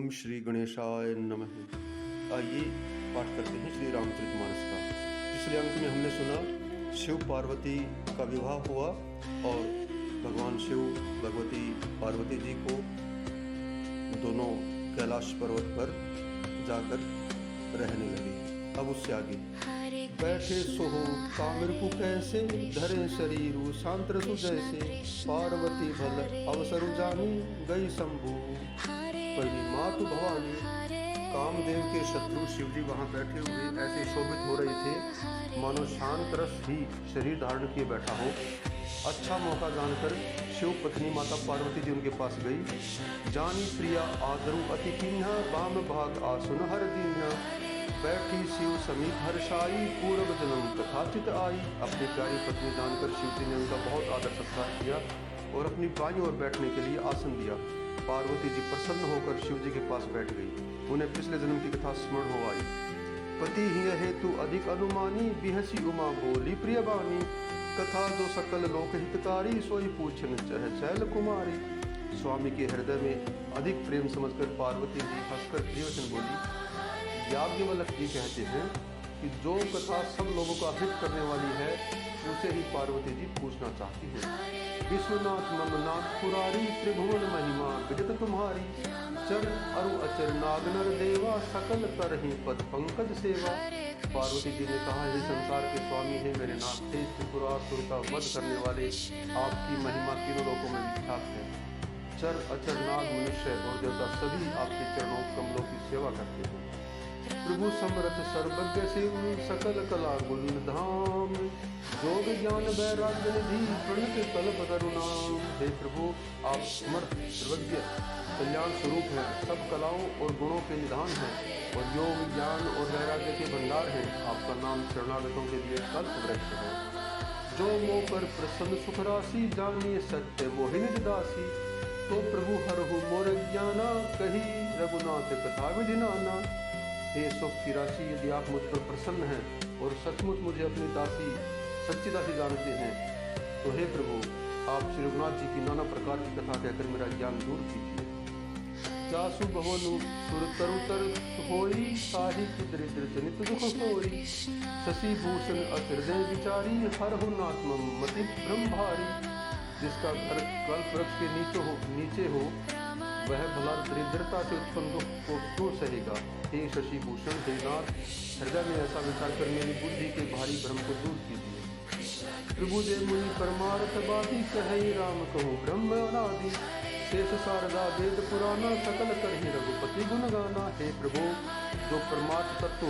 ओम श्री गणेशाय नमः। आइए पाठ करते हैं श्री रामचरितमानस का। पिछले अंक में हमने सुना शिव पार्वती का विवाह हुआ और भगवान शिव भगवती पार्वती जी को दोनों कैलाश पर्वत पर जाकर रहने लगे। अब उससे आगे बैठे सोहो कामिरकु कैसे धरे शरीरु सांत्रसु जैसे पार्वती भल अवसरु जानी गई शंभु पहली मातु भवानी। कामदेव के शत्रु शिवजी वहां बैठे हुए ऐसे शोभित हो रहे थे मानो शांत रस ही शरीर धारण किए बैठा हो। अच्छा मौका जानकर शिव पत्नी माता पार्वती जी उनके पास गई। जानी प्रिया आदरु अति कीन्हा बाम भाग आसुन हर दीन्हा बैठी शिव समीप हर्षाई पूर्व जन्म कथाचित आई। अपनी प्यारी पत्नी जानकर शिव जी ने उनका बहुत आदर सत्कार किया और अपनी बाईं ओर बैठने के लिए आसन दिया। पार्वती जी प्रसन्न होकर शिव जी के पास बैठ गई। उन्हें पिछले जन्म की कथा स्मरण हो आई। पति ही हेतु अधिक अनुमानी बिहसी उमा बोली प्रिय बानी कथा जो सकल लोक हितकारी सोई पूछन चह चैल कुमारी। स्वामी के हृदय में अधिक प्रेम समझकर पार्वती जी हंसकर प्रियवचन बोली। याज्ञवल्क्य जी कहते हैं कि जो कथा सब लोगों का हित करने वाली है उसे ही पार्वती जी पूछना चाहती हैं। विश्वनाथ ममनाथ पुरारी त्रिभुवन महिमा विदित तुम्हारी चर अरु अचर नागनर देवा सकल करहि पद पंकज सेवा। पार्वती जी ने कहा, हे संसार के स्वामी है मेरे नाथ थे त्रिपुरासुर का वध करने वाले आपकी महिमा तीनों लोकों में विख्यात है। चर अचर नाग मनुष्य और देवता सभी आपके चरणों कमलों की सेवा करते हैं। प्रभु समर्थ सर्वज्ञ शिव सकल कला गुण धाम जोग ज्ञान वैराग्य निधि प्रणत कल्प करुणाम। हे प्रभु आप समर्थ सर्वज्ञ कल्याण स्वरूप हैं, सब कलाओं और गुणों के निधान हैं और योग ज्ञान और वैराग्य के भंडार हैं। आपका नाम शरणागतों के लिए कल्प वृक्ष है। जो मोह पर प्रसन्न सुख राशि जानिए सत्य मोहिनी दासी तो प्रभु हरहु मोर ज्ञाना कही रघुनाथ कथा विधि नाना। हे सुख की राशि यदि आप मुझ पर प्रसन्न हैं और सचमुच मुझे अपनी दासी सच्ची दासी जानते हैं तो हे प्रभु आप श्री रघुनाथ जी की नाना प्रकार की कथा कहकर मेरा ज्ञान दूर कीजिए। जासु भवनु सुर तरुतर होई साहित्य दरिद्र जनित दुख होई शशि भूषण अहृदय विचारी हरहु नात्म मति ब्रह्म भारी। जिसका घर कल्प वृक्ष के नीचे हो वह भला दरिद्रता से उत्पन्न दुख को क्यों सहेगा। हे शशि भूषण हे नाथ हृदय में ऐसा विचार कर मेरी बुद्धि के भारी भ्रम को दूर कीजिए। प्रभु जय मुनि परमार्थ बाती कहे राम कहूँ ब्रह्म अनादि शेष शारदा वेद पुराना सकल करहि रघुपति गुण गाना। हे प्रभु जो परमार्थ तत्व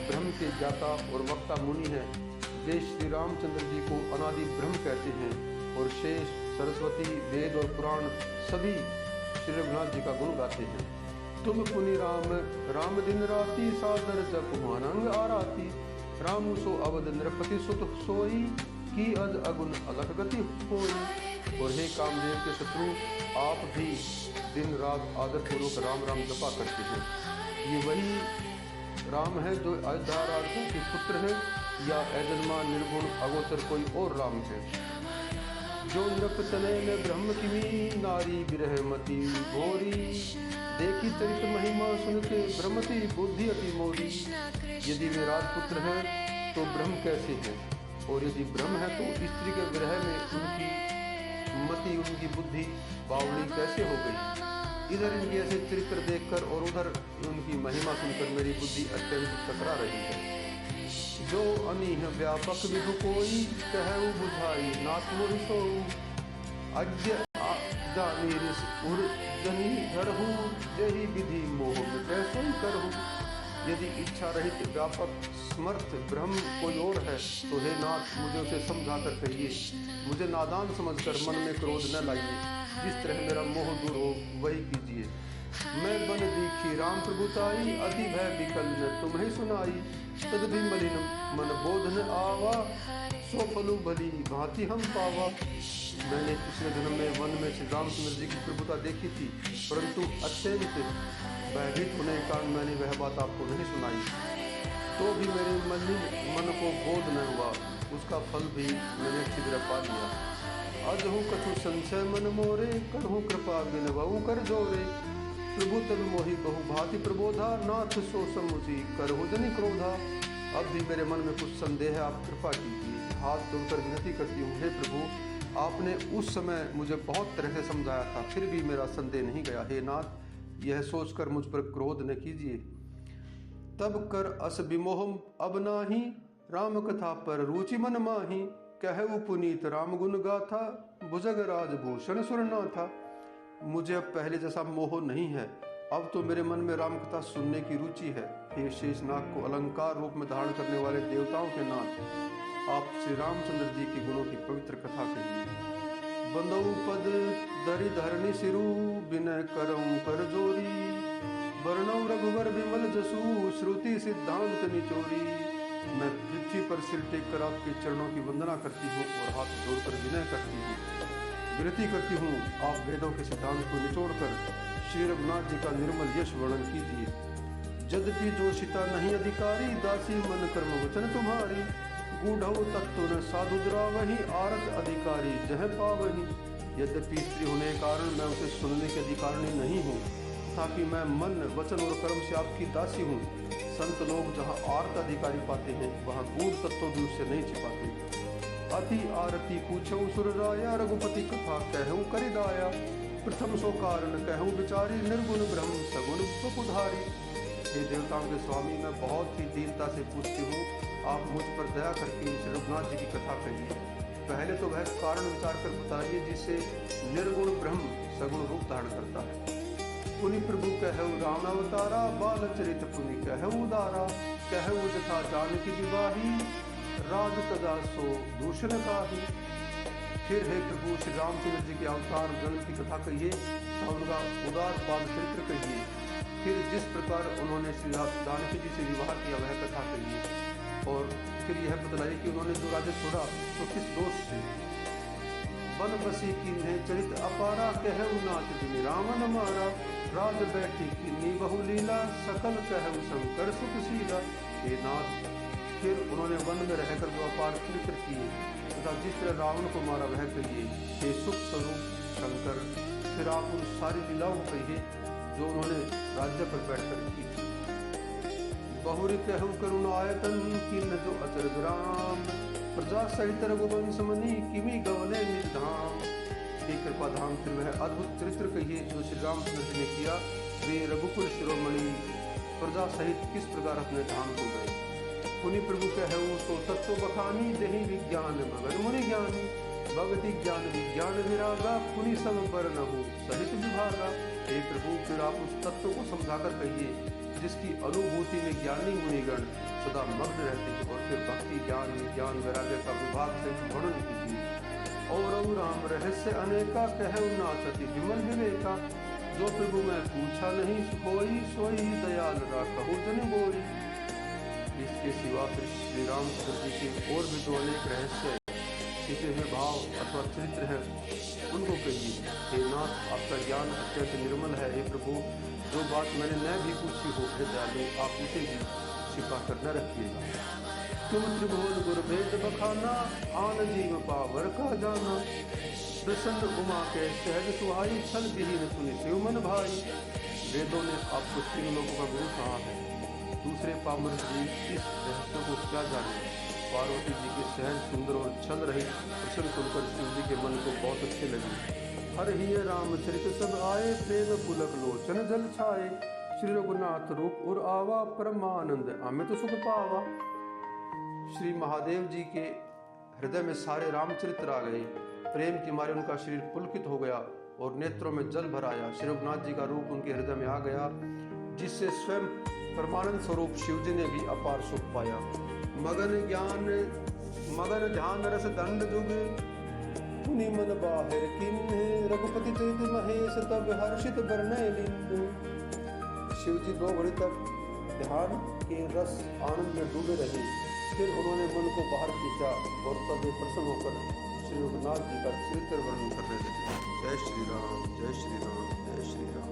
ब्रह्म के ज्ञाता और वक्ता मुनि है वे श्री रामचंद्र जी को अनादि ब्रह्म कहते हैं और शेष सरस्वती वेद और पुराण सभी श्री रघुनाथ जी का गुण गाते हैं। तुम पुनि राम राम दिन राति सादर जप मानंग आराती राम सो अवध नृपति सुत सोई की अज अगुन अलख गति होई। और हे कामदेव के शत्रु आप भी दिन रात आदर पूर्वक राम राम जपा करते हैं। ये वही राम है जो अयोध्या राजा के पुत्र है या अजन्मा निर्गुण अगोचर कोई और राम है। जो नृप तने में ब्रह्म की नारी विरहमती भोरी देखी चरित महिमा सुन के ब्रह्मति बुद्धि अति मोरी। यदि वे राजपुत्र हैं तो ब्रह्म कैसे हैं और यदि ब्रह्म है तो स्त्री के विरह में उनकी मति उनकी बुद्धि बावड़ी कैसे हो गई। इधर इनके ऐसे चरित्र देखकर और उधर उनकी महिमा सुनकर मेरी बुद्धि अत्यंत टकरा रही है। जो अनीह व्यापक विधु कोई कहु बुझाई नाथ मोहि सोऊ अज्ञ जानी उर जनी धरहु जही विधि मोह कैसे करहु। यदि इच्छा रहित व्यापक समर्थ ब्रह्म कोई और है तो हे नाथ मुझे उसे समझा कर कहिए। मुझे नादान समझकर मन में क्रोध न लाइए। जिस तरह मेरा मोह दूर हो वही कीजिए। मैं बन दीखी राम प्रभुताई अति भय विकल न तुम्हें सुनाई तद भी मलिन मन बोध न आवा सो फलु भली भांति हम पावा। मैंने पिछले जन्म में वन में श्री रामचंद्र जी की प्रभुता देखी थी परंतु अत्यंत भयभीत होने के कारण मैंने वह बात आपको नहीं सुनाई तो भी मेरे मन को बोध न हुआ। उसका फल भी मैंने अच्छी तरह पा लिया। अजहु कछु संशय मन मोरे करहु कृपा बिनवऊ कर जोरे प्रभु तब मोहि बहु भांति प्रबोधा, नाथ सो समुझी करहु जनि क्रोधा। अब भी मेरे मन में कुछ संदेह है, आप कृपा कीजिए। हाथ जोड़कर विनती करती हूँ, हे प्रभु, आपने उस समय मुझे बहुत तरह से समझाया था, फिर भी मेरा संदेह नहीं गया। हे नाथ, यह सोचकर मुझ पर क्रोध न कीजिए। तब कर अस विमोह अब नाही, राम कथा पर रुचि मन माही। कहु पुनीत राम गुण गाथा, भुजग राजभूषण सुरना था। मुझे अब पहले जैसा मोह नहीं है, अब तो मेरे मन में राम कथा सुनने की रुचि है। हे शेषनाग को अलंकार रूप में धारण करने वाले देवताओं के नाथ, आप श्री रामचंद्र जी के गुणों की पवित्र कथा कहिए। बंदऊ पद दरि धरणी सिरु, विनय करऊं कर जोरी। वर्णव रघुवर विमल जसु, श्रुति सिद्धांत निचोरी। मैं पृथ्वी पर सिर टेक कर आपके चरणों की वंदना करती हूँ और हाथ जोड़कर विनय करती हूँ, विनती करती हूँ। आप वेदों के सिद्धांत को निचोड़कर श्री रघुनाथ जी का निर्मल यश वर्णन कीजिए। यद्यपि जोशिता नहीं अधिकारी, दासी मन कर्म वचन तुम्हारी। गूढ़ तत्व न साधु वही, आरत अधिकारी जह पावही। यद्यपि स्त्री होने के कारण मैं उसे सुनने के अधिकारी नहीं हूँ, ताकि मैं मन वचन और कर्म से आपकी दासी हूँ। संत लोग जहाँ आर्त अधिकारी पाते हैं, वहाँ गूढ़ तत्व भी उससे नहीं छिपाते। अति आरती पूछो सुर राया, रघुपति कथा कहूँ करिदाया। प्रथम सो कारण कहूँ विचारी, निर्गुण ब्रह्म सगुण बपुधारी। हे देवताओं के स्वामी, मैं बहुत ही दीनता से पूछती हूँ, आप मुझ पर दया करके श्री रघुनाथ जी की कथा कहिए। पहले तो वह कारण विचार कर बताइए जिससे निर्गुण ब्रह्म सगुण रूप धारण करता है। पुनि प्रभु कहु राम अवतारा, बाल चरित पुनि कहु उदारा। कहु जथा जानकी विवाही, राज तदा सो दूषण काही। फिर हे प्रभु श्री रामचंद्र जी के अवतार जन्म की कथा कहिए तथा उनका उदार बाल चरित्र कहिए। फिर जिस प्रकार उन्होंने श्री जानकी जी से विवाह किया वह कथा कहिए। और फिर यह बतलाइए कि उन्होंने जो राज्य छोड़ा तो किस दोष से। वन बसी कीन्हे चरित अपारा, कहु नाथ जिमि रावण मारा। राज बैठी किन्नी बहु लीला, सकल कहु शंकर सुखशीला। हे नाथ, फिर उन्होंने वन में रहकर जो अपार चरित्र किए तथा जिस तरह रावण को मारा वह कहिए। हे सुख स्वरूप शंकर, फिर आप उन सारी लीलाओं को कहिए जो उन्होंने राज्य पर बैठकर की। बहुरी कहु करुण आयतन, किन्न जो अचर विराम। प्रजा सहित रघुवंश मनि, किमि गवने निर्धाम। हे कृपाधाम, फिर वह अद्भुत चरित्र कहिए जो श्री रामचंद्र जी ने किया। वे रघुकुल शिरोमणि प्रजा सहित किस प्रकार अपने धाम को गए। पुनि प्रभु कहु सो तत्व बखानी, देहि विज्ञान मगन मुनि ज्ञानी। भगति ज्ञान विज्ञान विरागा, पुनि सब बरनहु सहित विभागा। हे प्रभु, फिर आप उस तत्व को समझाकर कहिए जिसकी अनुभूति में ज्ञानी मुनिगण सदा मग्न रहते हैं। और फिर भक्ति ज्ञान विज्ञान वैराग्य का विभाग सहित वर्णन कीजिए। और राम रहस्य अनेका, कहु नाथ अति विमल विवेका। जो प्रभु मैं पूछा नहीं कोई, सोई दयाल राखहु जन बोई। इसके सिवा फिर श्री रामचंद्र जी के और भी जो अनेक रहस्य छिपे हुए भाव अथवा चरित्र है उनको कहिए। हे नाथ, आपका ज्ञान अत्यंत निर्मल है। हे प्रभु, जो बात मैंने न भी पूछी हो हे दयालु, आप उसे भी छिपा कर न रखिएगा। तुम त्रिभुवन गुरभेद बखाना, आन जीव पावर का जाना। प्रसन्न उमा के सहज सुहाई, छल विहीन सुनि शिव मन भाई। वेदों ने आपको तीन लोगों का गुरु कहा है, दूसरे पामर जी इस रहस्य को क्या जाने। पार्वती जी के सहज सुंदर और छल रहित प्रसन्न सुनकर शिव जी के मन को बहुत अच्छे लगे। हर ही रामचरित सब आए, प्रेम पुलक लोचन जल छाए। श्री रघुनाथ रूप उर आवा, परमानंद अमित सुख पावा। श्री महादेव जी के हृदय में सारे रामचरित्र आ गए। प्रेम के मारे उनका शरीर पुलकित हो गया और नेत्रों में जल भर आया। श्री रघुनाथ जी का रूप उनके हृदय में आ गया, जिससे स्वयं परमानंद स्वरूप शिव जी ने भी अपार सुख पाया। मगन ध्यान रस दंड जुग, पुनि मन बाहिर किन्हे। रघुपति चरित महेश, तब हर्षित बरनय लिन्ह। शिव जी 2 घड़ी तक ध्यान के रस आनंद में डूबे रहे। फिर उन्होंने मन को बाहर खींचा और तब वे प्रसन्न होकर श्री रघुनाथ जी का चरित्र वर्णन करने लगे। जय श्री राम, जय श्री राम, जय Shri Ram.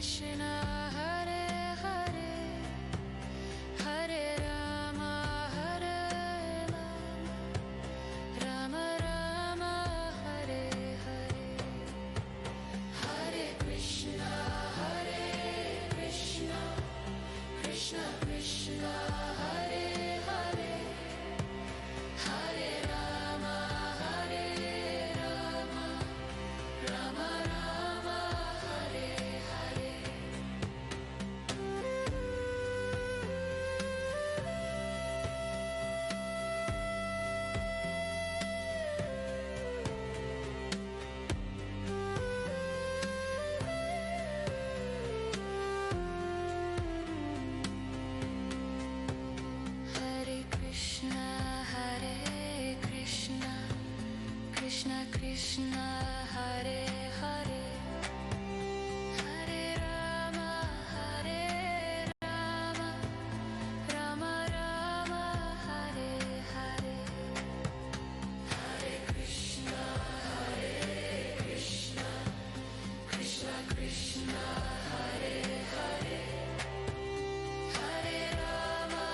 Krishna Hare Hare Hare Rama Hare Rama Rama Hare Hare Hare Krishna Krishna Krishna Hare Hare Hare Rama Rama Rama Hare Hare Hare Krishna Krishna Krishna Hare Hare Hare Rama Rama Rama Hare Hare Hare Krishna Krishna Krishna Hare Hare Hare Rama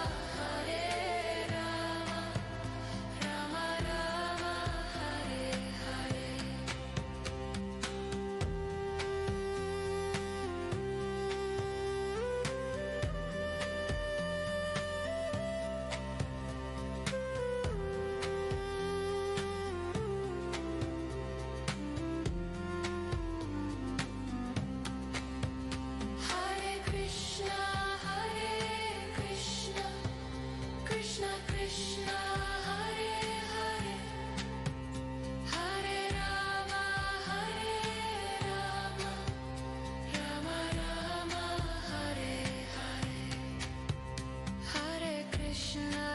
Rama Rama Hare Hare Hare Krishna Krishna Krishna Hare Hare Hare Rama Rama Rama Hare Hare Hare Krishna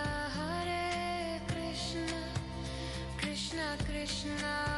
Krishna Krishna